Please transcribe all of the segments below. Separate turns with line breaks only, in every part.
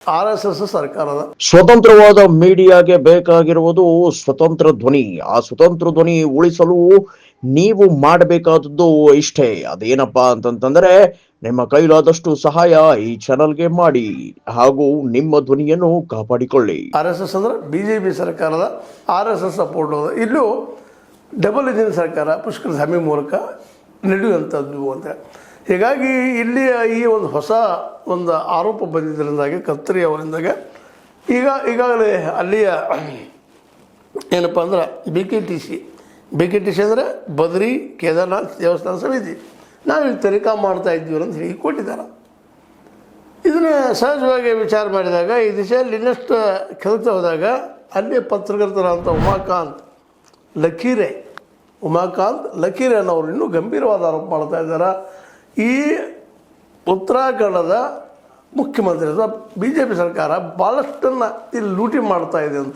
RSS ಸರ್ಕಾರದ
ಸ್ವತಂತ್ರವಾದ ಮೀಡಿಯಾಗೆ ಬೇಕಾಗಿರುವುದು ಸ್ವತಂತ್ರ ಧ್ವನಿ. ಆ ಸ್ವತಂತ್ರ ಧ್ವನಿ ಉಳಿಸಲು ನೀವು ಮಾಡಬೇಕಾದದ್ದು ಇಷ್ಟೇ. ಅದೇನಪ್ಪಾ ಅಂತಂತಂದ್ರೆ ನಿಮ್ಮ ಕೈಲಾದಷ್ಟು ಸಹಾಯ ಈ ಚಾನಲ್ಗೆ ಮಾಡಿ ಹಾಗೂ ನಿಮ್ಮ ಧ್ವನಿಯನ್ನು ಕಾಪಾಡಿಕೊಳ್ಳಿ.
RSS ಅಂದ್ರೆ BJP ಸರ್ಕಾರದ RSS ಸಪೋರ್ಟ್ ಅದ. ಇಲ್ಲೂ ಡಬಲ್ ಇಂಜಿನ್ ಸರ್ಕಾರ ಪುಷ್ಕರ ಧಾಮಿ ಮೂಲಕ ನಡೆಯುವಂಥದ್ದು ಅಂತ. ಹೀಗಾಗಿ ಇಲ್ಲಿ ಈ ಒಂದು ಹೊಸ ಒಂದು ಆರೋಪ ಬಂದಿದ್ದರಿಂದಾಗಿ ಕತ್ತರಿ ಅವರಿಂದಾಗ ಈಗಾಗಲೇ ಅಲ್ಲಿಯ ಏನಪ್ಪ ಅಂದ್ರೆ BKTC ಅಂದರೆ ಬದ್ರಿ ಕೇದಾರ್ನಾಥ್ ದೇವಸ್ಥಾನ ಸಮಿತಿ ನಾವು ಇಲ್ಲಿ ತನಿಖಾ ಮಾಡ್ತಾ ಇದ್ದೀವಿ ಅಂತ ಹೇಳಿ ಕೊಟ್ಟಿದ್ದಾರೆ. ಇದನ್ನು ಸಹಜವಾಗಿ ವಿಚಾರ ಮಾಡಿದಾಗ ಈ ದಿಶೆಯಲ್ಲಿ ಇನ್ನಷ್ಟು ಕೆಲ್ತಾ ಹೋದಾಗ ಅಲ್ಲಿ ಪತ್ರಕರ್ತರಾದಂಥ ಉಮಾಕಾಂತ್ ಲಕೀರೆ ಅನ್ನೋರು ಇನ್ನೂ ಗಂಭೀರವಾದ ಆರೋಪ ಮಾಡ್ತಾ ಇದ್ದಾರೆ. ಈ ಉತ್ತರಾಖಂಡದ ಮುಖ್ಯಮಂತ್ರಿ ಅಥವಾ BJP ಸರ್ಕಾರ ಭಾಳಷ್ಟನ್ನು ಇಲ್ಲಿ ಲೂಟಿ ಮಾಡ್ತಾ ಇದೆ ಅಂತ.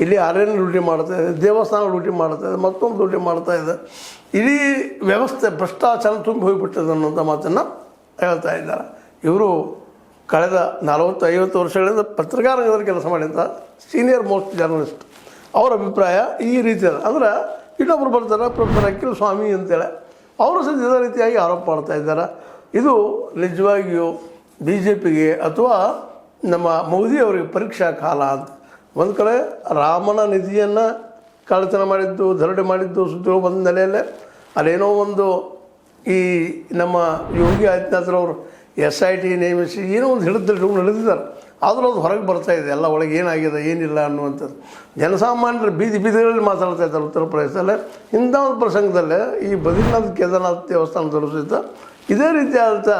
ಇಲ್ಲಿ ಅರಣ್ಯ ಲೂಟಿ ಮಾಡ್ತಾ ಇದೆ, ದೇವಸ್ಥಾನ ಲೂಟಿ ಮಾಡ್ತಾ ಇದೆ, ಮತ್ತೊಂದು ಲೂಟಿ ಮಾಡ್ತಾ ಇದೆ. ಇಡೀ ವ್ಯವಸ್ಥೆ ಭ್ರಷ್ಟಾಚಾರ ತುಂಬಿ ಹೋಗಿಬಿಟ್ಟಿದೆ ಅನ್ನೋಂಥ ಮಾತನ್ನು ಹೇಳ್ತಾ ಇದ್ದಾರೆ. ಇವರು ಕಳೆದ 40-50 ವರ್ಷಗಳಿಂದ ಪತ್ರಕಾರಂಗದಲ್ಲಿ ಕೆಲಸ ಮಾಡಿದಂಥ ಸೀನಿಯರ್ ಮೋಸ್ಟ್ ಜರ್ನಲಿಸ್ಟ್. ಅವರ ಅಭಿಪ್ರಾಯ ಈ ರೀತಿ ಅದ. ಅಂದ್ರೆ ಇನ್ನೊಬ್ಬರು ಬರ್ತಾರೆ ಪ್ರೊಫೆಸರ್ ಅಖಿಲ್ ಸ್ವಾಮಿ ಅಂತೇಳಿ, ಅವರು ಸಹ ಇದೇ ರೀತಿಯಾಗಿ ಆರೋಪ ಮಾಡ್ತಾ ಇದ್ದಾರೆ. ಇದು ನಿಜವಾಗಿಯೂ BJPಗೆ ಅಥವಾ ನಮ್ಮ ಮೋದಿ ಅವರಿಗೆ ಪರೀಕ್ಷಾ ಕಾಲ ಅಂತ. ಒಂದು ಕಡೆ ರಾಮನ ನಿಧಿಯನ್ನು ಕಳ್ಳತನ ಮಾಡಿದ್ದು, ದರೋಡೆ ಮಾಡಿದ್ದು ಸುದ್ದಿಗಳು ಬಂದ ನೆಲೆಯಲ್ಲೇ ಅಲ್ಲೇನೋ ಒಂದು ಈ ನಮ್ಮ ಯೋಗಿ ಆದಿತ್ಯನಾಥ್ರವರು SIT ನೇಮಿಸಿ ಏನೋ ಒಂದು ಹಿಡಿದಿದ್ದಾರೆ. ಆದರೂ ಅದು ಹೊರಗೆ ಬರ್ತಾ ಇದೆ, ಎಲ್ಲ ಒಳಗೆ ಏನಾಗಿದೆ ಏನಿಲ್ಲ ಅನ್ನುವಂಥದ್ದು. ಜನಸಾಮಾನ್ಯರು ಬೀದಿಗಳಲ್ಲಿ ಮಾತಾಡ್ತಾ ಇದ್ದಾರೆ ಉತ್ತರ ಪ್ರದೇಶದಲ್ಲೇ. ಇಂಥ ಒಂದು ಪ್ರಸಂಗದಲ್ಲೇ ಈ ಬದ್ರಿನಾಥ್ ಕೇದಾರ್ನಾಥ್ ದೇವಸ್ಥಾನದಲ್ಲೂ ಸಹಿತ ಇದೇ ರೀತಿಯಾದಂಥ